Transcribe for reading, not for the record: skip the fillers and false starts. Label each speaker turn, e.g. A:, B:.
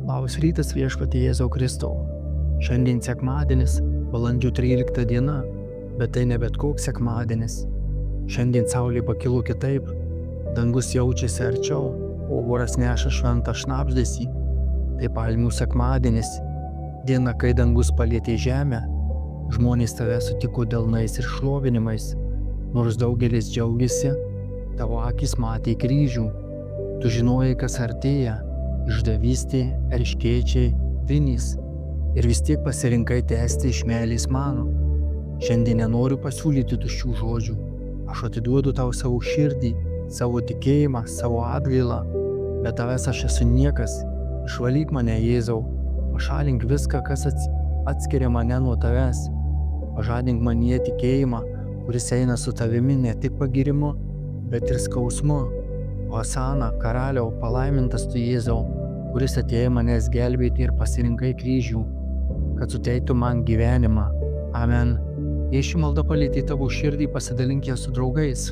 A: Labas rytas viešpatie Jėzau Kristau. Šiandien sekmadienis, balandžio 13 diena, bet tai ne bet koks sekmadienis. Šiandien saulė pakilo kitaip, dangus jaučiasi arčiau, o oras neša šventą šnabždesį. Tai palmių sekmadienis, diena, kai dangus palietė žemę, žmonės tave sutiko delnais ir šlovinimais, nors daugelis džiaugiasi, tavo akis matė kryžių. Tu žinojai, kas artėja, išdavystė, erškėčiai, vinys, ir vis tiek pasirinkai tęsti iš meilės mano. Šiandien nenoriu pasiūlyti tuščių žodžių, aš atiduodu tau savo širdį, savo tikėjimą, savo atgailą, bet tavęs aš esu niekas. Išvalyk mane, Jėzau, pašalink viską, kas atskiria mane nuo tavęs. Pažadink manyje tikėjimą, kuris eina su tavimi ne tik pagirimu, bet ir skausmu. Hosana, karaliau, palaimintas tu Jėzau, kuris atėjo manęs gelbėti ir pasirinkai kryžių, kad suteiktų man gyvenimą. Amen. Jei ši malda palietė tavo širdį, pasidalink ją su draugais.